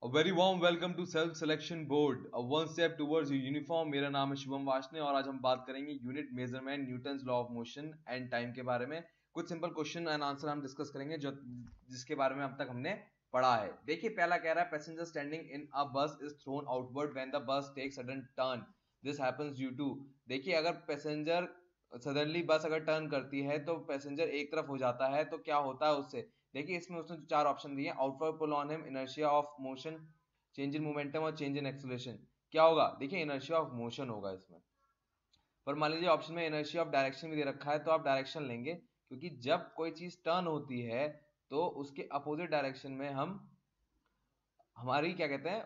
A very warm welcome to Self Selection Board, a one step towards your uniform। मेरा नाम है शुभम वाशने और आज हम बात करेंगे unit measurement, Newton's law of motion and time के बारे में। कुछ सिंपल क्वेश्चन एंड आंसर हम डिस्कस करेंगे जो जिसके बारे में अब तक हमने पढ़ा है। देखिए पहला कह रहा है passenger standing in a bus is thrown outward when the bus takes sudden turn, this happens due to. देखिए अगर पैसेंजर सडनली बस अगर टर्न करती है तो पैसेंजर एक तरफ हो जाता है तो क्या होता है उससे। देखिए इसमें उसने जो चार ऑप्शन दिए, outward pull on him, inertia of motion, change in momentum और चेंज इन एक्सेलरेशन। क्या होगा? देखिए इनर्शिया ऑफ मोशन होगा इसमें। पर मान लीजिए ऑप्शन में इनर्शिया ऑफ डायरेक्शन भी दे रखा है तो आप डायरेक्शन लेंगे, क्योंकि जब कोई चीज टर्न होती है तो उसके अपोजिट डायरेक्शन में हमारी क्या कहते हैं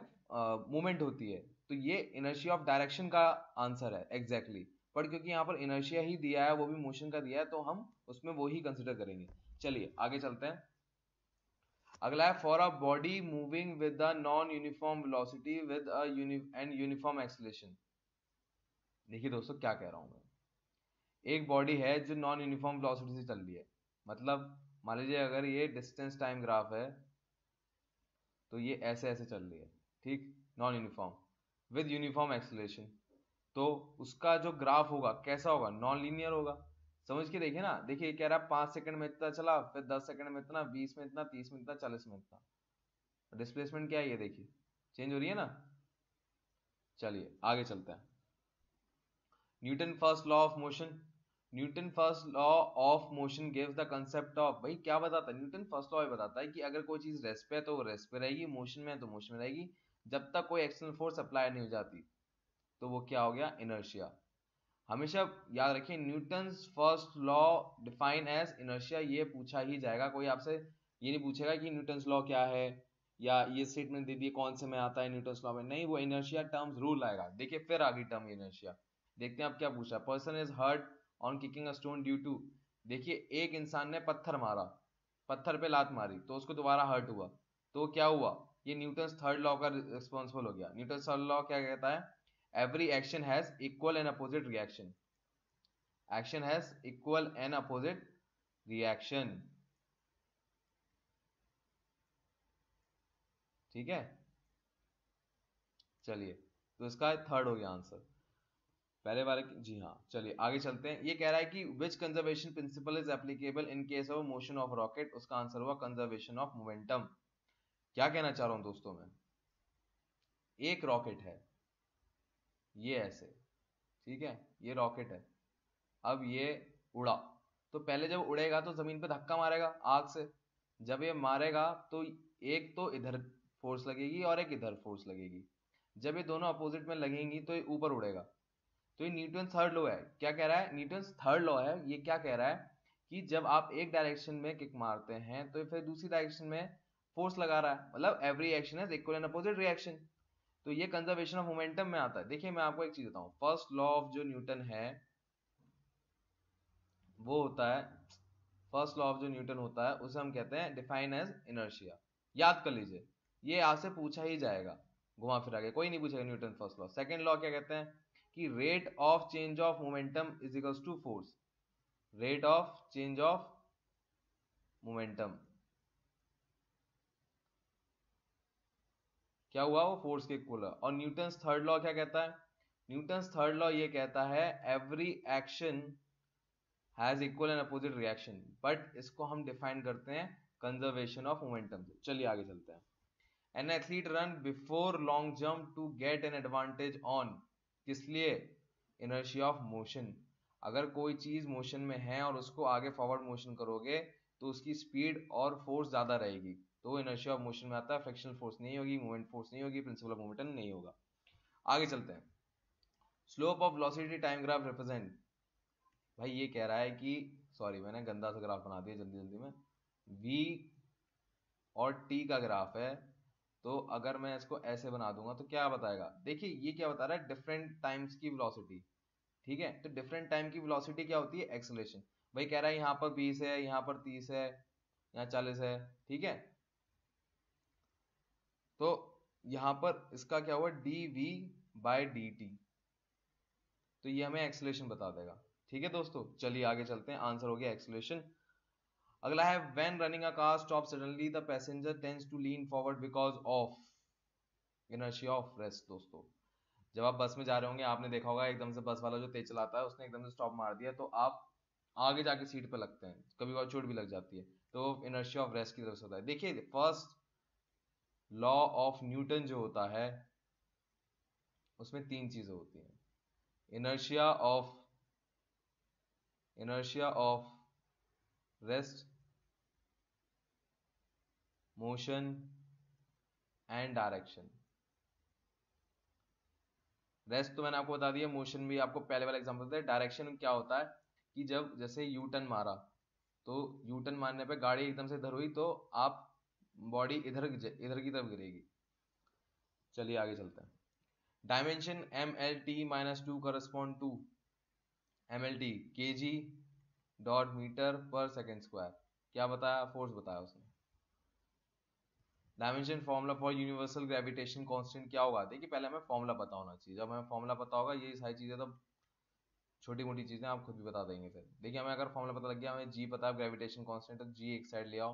मूवमेंट होती है। तो ये इनर्शिया ऑफ डायरेक्शन का आंसर है एग्जैक्टली पर क्योंकि यहाँ पर इनर्शिया ही दिया है, वो भी मोशन का दिया है, तो हम उसमें वो ही कंसिडर करेंगे। चलिए आगे चलते हैं। अगला है for a body moving with a non uniform velocity with a uniform acceleration. देखिए दोस्तों क्या कह रहा हूं मैं। एक बॉडी है जो नॉन यूनिफॉर्म वेलोसिटी से चल रही है, मतलब मान लीजिए अगर ये डिस्टेंस टाइम ग्राफ है तो ये ऐसे ऐसे चल रही है, ठीक, non uniform with uniform acceleration. तो उसका जो ग्राफ होगा कैसा होगा? नॉन लीनियर होगा। समझ के देखिए ना। देखिए कह रहा है 5 सेकंड में इतना चला, फिर 10 सेकंड में इतना, 20 में इतना, 30 में इतना, 40 में इतना। डिस्प्लेसमेंट क्या है ये देखिए, चेंज हो रही है ना। चलिए आगे चलते हैं। Newton first law of motion. Newton first law of motion gives the concept of, भाई क्या बताता है न्यूटन फर्स्ट लॉ? बताता है कि अगर कोई चीज रेस्ट पे है तो वो रेस्ट पे रहेगी, मोशन में है तो मोशन में रहेगी, जब तक कोई एक्सटर्नल फोर्स अप्लाई नहीं हो जाती। तो वो क्या हो गया? इनर्शिया। हमेशा याद रखिए Newton's first law define as inertia. ये पूछा ही जाएगा, कोई आपसे ये नहीं पूछेगा कि न्यूटन्स लॉ क्या है या ये स्टेटमेंट दे दिए कौन से में आता है न्यूटन्स लॉ में, नहीं, वो इनर्शिया टर्म्स रूल आएगा। देखिए फिर आगे टर्म इनर्शिया देखते हैं। अब क्या पूछा? Person is hurt on kicking a stone due to. देखिए एक इंसान ने पत्थर मारा, पत्थर पे लात मारी तो उसको दोबारा हर्ट हुआ, तो क्या हुआ? ये न्यूटन्स थर्ड लॉ का रिस्पॉन्सिबल हो गया। न्यूटन्स थर्ड लॉ क्या कहता है? every action has equal and opposite reaction, action has equal and opposite reaction। ठीक है, चलिए तो इसका थर्ड हो गया आंसर पहले वाले जी हाँ। चलिए आगे चलते हैं। ये कह रहा है कि which conservation principle is applicable in case of motion of rocket. उसका आंसर हुआ कंजर्वेशन ऑफ मोमेंटम। क्या कहना चाह रहा हूं दोस्तों मैं, एक रॉकेट है ये ऐसे, ठीक है, ये रॉकेट है, अब ये उड़ा, तो पहले जब उड़ेगा तो जमीन पे धक्का मारेगा आग से। जब ये मारेगा तो एक तो इधर फोर्स लगेगी और एक इधर फोर्स लगेगी। जब ये दोनों अपोजिट में लगेंगी तो ये ऊपर उड़ेगा। तो ये न्यूटन थर्ड लॉ है। क्या कह रहा है? न्यूटन थर्ड लॉ है। ये क्या कह रहा है कि जब आप एक डायरेक्शन में किक मारते हैं तो फिर दूसरी डायरेक्शन में फोर्स लगा रहा है, मतलब every action is equal and opposite reaction. तो ये कंजर्वेशन ऑफ मोमेंटम में आता है। देखिए मैं आपको एक चीज बताऊं, फर्स्ट लॉ ऑफ जो न्यूटन है वो होता है, फर्स्ट लॉ ऑफ जो न्यूटन होता है उसे हम कहते हैं डिफाइन एज इनर्शिया। याद कर लीजिए, ये आपसे पूछा ही जाएगा घुमा फिरा के, कोई नहीं पूछेगा Newton first law. Second law क्या कहते हैं कि rate of change of momentum is equals to force, rate of change of momentum. क्या हुआ? वो फोर्स के इक्वल है। और न्यूटन्स थर्ड लॉ क्या कहता है? न्यूटन्स थर्ड लॉ ये कहता है every action has equal and opposite reaction, but इसको हम डिफाइन करते हैं कंजर्वेशन ऑफ मोमेंटम से। चलिए आगे चलते हैं। An athlete run before long jump to get an advantage on, किस लिए? Inertia of motion. अगर कोई चीज मोशन में है और उसको आगे फॉरवर्ड मोशन करोगे तो उसकी स्पीड और फोर्स ज्यादा रहेगी, तो वो इनर्शिया ऑफ मोशन में आता है। फ्रिक्शनल फोर्स नहीं होगी, मूवमेंट फोर्स नहीं होगी, प्रिंसिपल ऑफ मोमेंटम नहीं होगा। आगे चलते हैं। Slope of velocity time graph represent. भाई ये कह रहा है कि, सॉरी मैंने गंदा सा ग्राफ बना दिया जल्दी जल्दी में, v और t का ग्राफ है, तो अगर मैं इसको ऐसे बना दूंगा तो क्या बताएगा? देखिए ये क्या बता रहा है, डिफरेंट टाइम्स की वेलोसिटी। ठीक है, तो डिफरेंट टाइम की वेलोसिटी क्या होती है? एक्सेलरेशन। भाई कह रहा है यहाँ पर 20 है, यहाँ पर 30 है, यहाँ 40 है, ठीक है, तो यहाँ पर इसका क्या हुआ? dv बाय dt, तो ये हमें एक्सेलरेशन बता देगा। ठीक है दोस्तों, चलिए आगे चलते हैं। आंसर हो गया एक्सेलरेशन। अगला है when running a car stop suddenly the passenger tends to lean forward because of. Inertia of rest दोस्तों। जब आप बस में जा रहे होंगे, आपने देखा होगा एकदम से बस वाला जो तेज चलाता है उसने एकदम से स्टॉप मार दिया, तो आप आगे जाके सीट पे लगते हैं, कभी कभार चोट भी लग जाती है, तो इनर्शिया ऑफ रेस्ट की तरफ से होता है। देखिए फर्स्ट लॉ ऑफ न्यूटन जो होता है उसमें 3 चीजें होती हैं, inertia of rest, motion and direction. Rest तो मैंने आपको बता दिया, मोशन भी आपको पहले वाला एग्जांपल था। डायरेक्शन क्या होता है कि जब जैसे यू टर्न मारा, तो यू टर्न मारने पे गाड़ी एकदम से इधर हुई तो आप बॉडी इधर की तरफ गिरेगी। चलिए आगे चलते हैं। Dimension MLT-2 correspond to MLT kg dot metre per second square. क्या बताया? फोर्स बताया उसने। Dimension formula for universal gravitation constant क्या होगा? देखिए पहले हमें फॉर्मूला पता होना चाहिए। जब हमें फॉर्मूला पता होगा, ये सारी चीजें तो छोटी मोटी चीजें आप खुद भी बता देंगे। फिर देखिए हमें अगर फॉर्मूला पता लग गया, हमें जी पता है ग्रेविटेशन कांस्टेंट, तो जी एक साइड ले आओ,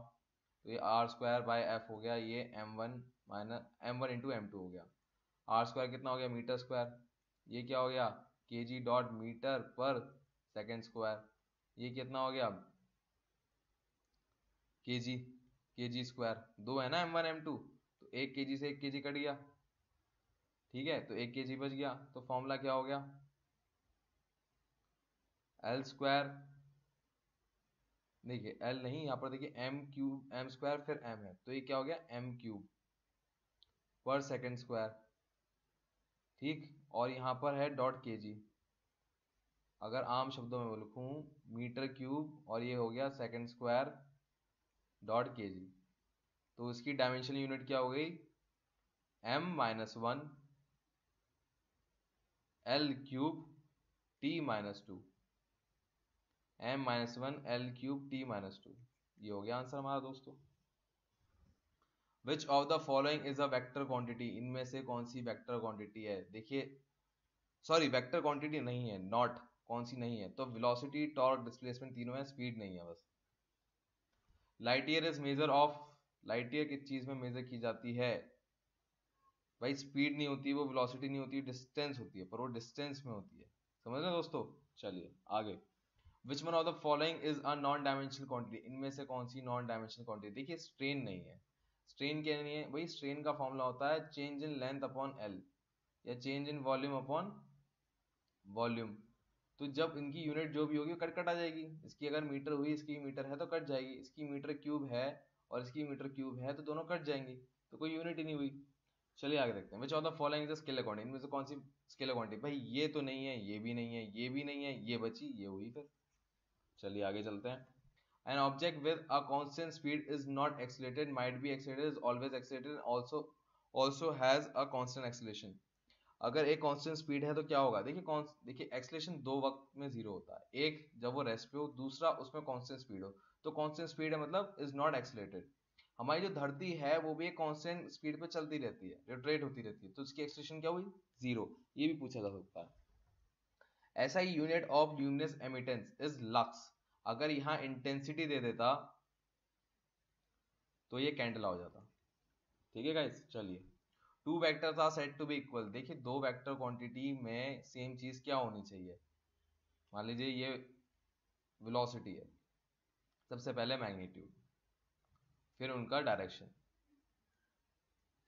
तो ये r² हो गया, ये m1 इंटू m2 हो गया। r² कितना हो गया? Metre square. ये क्या हो गया? kg dot metre per second square. ये कितना हो गया? kg square. दो है ना m1 m2, तो एक kg से एक kg कट गया, ठीक है, तो एक kg बच गया। तो फॉर्मूला क्या हो गया? L², देखिए L नहीं, यहाँ पर देखिए m² फिर m है, तो ये क्या हो गया? m³ पर सेकेंड स्क्वायर, ठीक। और यहाँ पर है डॉट kg, अगर आम शब्दों में लिखूं मीटर क्यूब, और ये हो गया सेकेंड स्क्वायर डॉट kg। तो इसकी डायमेंशनल यूनिट क्या हो गई? m-1 L³ T-2, m-1 L³ T-2। ये हो गया आंसर हमारा दोस्तों। विच of the following is a vector quantity? इनमें से कौन सी वेक्टर क्वांटिटी है? देखिए सॉरी, वेक्टर क्वांटिटी नहीं है, नॉट, कौन सी नहीं है? तो वेलोसिटी, टॉर्क, डिस्प्लेसमेंट तीनों है, स्पीड नहीं है बस। Light year is measure of, light year किस चीज में मेजर की जाती है? भाई स्पीड नहीं होती, वो वेलोसिटी नहीं होती, डिस्टेंस होती है, पर वो डिस्टेंस में होती है। समझ रहे दोस्तों? चलिए आगे। Which one of the following is a non dimensional quantity? इनमें से कौन सी नॉन डायमेंशनल क्वांटिटी? देखिए स्ट्रेन नहीं है। स्ट्रेन क्या नहीं है भाई? स्ट्रेन का फॉर्मूला होता है change in length upon L, या change in volume upon volume. तो जब इनकी यूनिट जो भी होगी वो कट कट आ जाएगी। इसकी अगर मीटर हुई, इसकी मीटर है तो कट जाएगी, इसकी मीटर क्यूब है और इसकी मीटर क्यूब है, तो दोनों कट जाएंगी, तो कोई यूनिट ही नहीं हुई। चलिए आगे देखते हैं। विच of the following is scalar quantity? इनमें से कौन सी स्केलर क्वांटिटी? भाई ये तो नहीं है, ये भी नहीं है, ये भी नहीं है, ये बची, ये हुई फिर। चलिए आगे चलते हैं। An object with a constant speed is not accelerated, might be accelerated, is always accelerated, also has a constant acceleration। अगर एक कांस्टेंट स्पीड है तो क्या होगा? देखिए एक्सेलरेशन दो वक्त में जीरो होता है, एक जब वो रेस्ट पे हो, दूसरा उसमें कांस्टेंट स्पीड हो। तो कांस्टेंट स्पीड है मतलब इज नॉट एक्सेलरेटेड। हमारी जो धरती है वो भी एक कांस्टेंट स्पीड पे चलती रहती है, रोटेट होती रहती है, तो उसकी एक्सेलरेशन क्या हुई? जीरो। ये भी पूछा जा सकता है। ऐसा ही unit of luminous emittance is lux. अगर यहाँ इंटेंसिटी दे देता तो ये कैंडला हो जाता, ठीक है गाइस। चलिए, two vectors are said to be equal. देखिए दो वेक्टर क्वांटिटी में सेम चीज क्या होनी चाहिए? मान लीजिए ये वेलोसिटी है, सबसे पहले मैग्नीट्यूड, फिर उनका डायरेक्शन,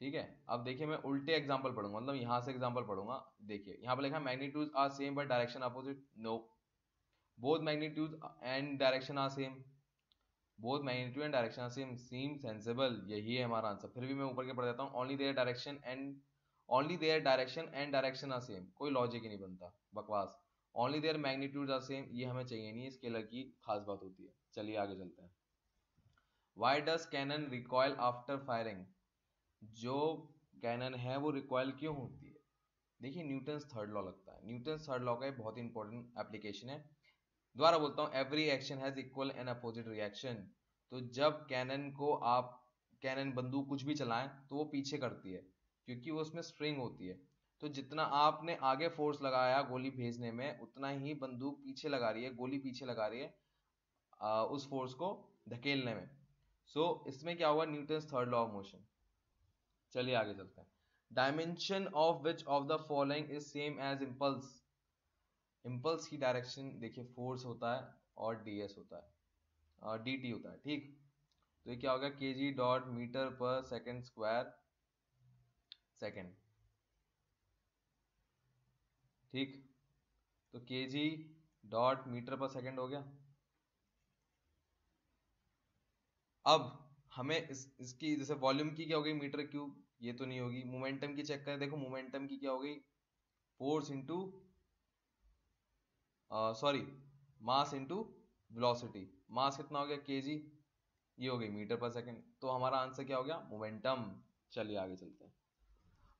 ठीक है। अब देखिए मैं उल्टे एग्जांपल पढ़ूंगा, मतलब यहां से एग्जांपल पढ़ूंगा। देखिए यहां पर लिखा है magnitude are same but direction opposite. No, both magnitude and direction are same, both magnitude and direction are same, seem sensible, यही है हमारा आंसर। फिर भी मैं ऊपर के पढ़ देता हूँ। Only their direction and direction are same, कोई लॉजिक ही नहीं बनता, बकवास। Only their magnitude are same, ये हमें चाहिए नहीं, स्केलर की खास बात होती है। चलिए आगे चलते हैं। Why does cannon recoil after firing? जो कैनन है वो रिकॉइल क्यों होती है? देखिए न्यूटन्स थर्ड लॉ लगता है। न्यूटन्स थर्ड लॉ का एक बहुत इंपॉर्टेंट एप्लीकेशन है। दोबारा बोलता हूँ, every action has equal and opposite reaction. तो जब कैनन बंदूक कुछ भी चलाएं तो वो पीछे करती है, क्योंकि वो उसमें स्ट्रिंग होती है। तो जितना आपने आगे फोर्स लगाया गोली भेजने में, उतना ही बंदूक पीछे लगा रही है, गोली पीछे लगा रही है उस फोर्स को धकेलने में। सो इसमें क्या हुआ? Newton's third law of motion. चलिए आगे चलते हैं। Dimension of which of the following is same as impulse. Impulse की डायरेक्शन देखिए फोर्स होता है और ds होता है और dt होता है, ठीक। तो ये क्या होगा, kg dot metre per second square second, ठीक। तो kg dot metre per second हो गया। अब हमें इसकी जैसे वॉल्यूम की क्या हो गई, मीटर क्यूब, ये तो नहीं होगी। मोमेंटम की चेक करें, देखो मोमेंटम की क्या हो गई, force into sorry mass into velocity. Mass कितना हो गया kg, ये हो गई मीटर पर सेकेंड। तो हमारा आंसर क्या हो गया, मोमेंटम। चलिए आगे चलते हैं।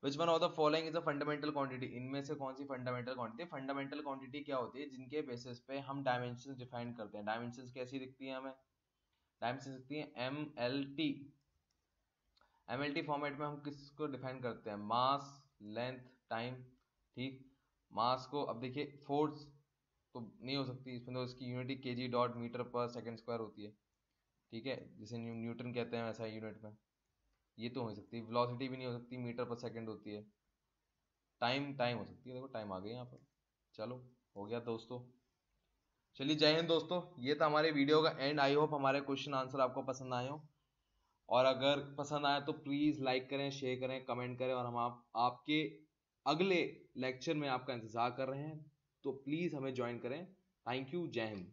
Which one of the following is a fundamental quantity. इनमें से कौन सी फंडामेंटल क्वांटिटी। फंडामेंटल क्वांटिटी क्या होती है, जिनके बेसिस पे हम डायमेंशंस डिफाइन करते हैं। डायमेंशंस कैसी दिखती है हमें, डायमेंशंस दिखती है MLT। MLT फॉर्मेट में हम किसको डिफाइन करते हैं, मास लेंथ टाइम, ठीक। मास को अब देखिए फोर्स तो नहीं हो सकती इसमें, तो इसकी unity kg dot metre per second square होती है, ठीक है, जिसे न्यूटन कहते हैं वैसा यूनिट में। ये तो हो सकती है। वेलोसिटी भी नहीं हो सकती, मीटर पर सेकेंड होती है। टाइम हो सकती है, देखो टाइम आ गई यहाँ पर। चलो हो गया दोस्तों। चलिए जय हिंद दोस्तों, ये था हमारे वीडियो का एंड। आई होप हमारे क्वेश्चन आंसर आपको पसंद आए हो, और अगर पसंद आया तो प्लीज लाइक करें, शेयर करें, कमेंट करें, और हम आपके अगले लेक्चर में आपका इंतजार कर रहे हैं, तो प्लीज हमें ज्वाइन करें। थैंक यू, जय हिंद।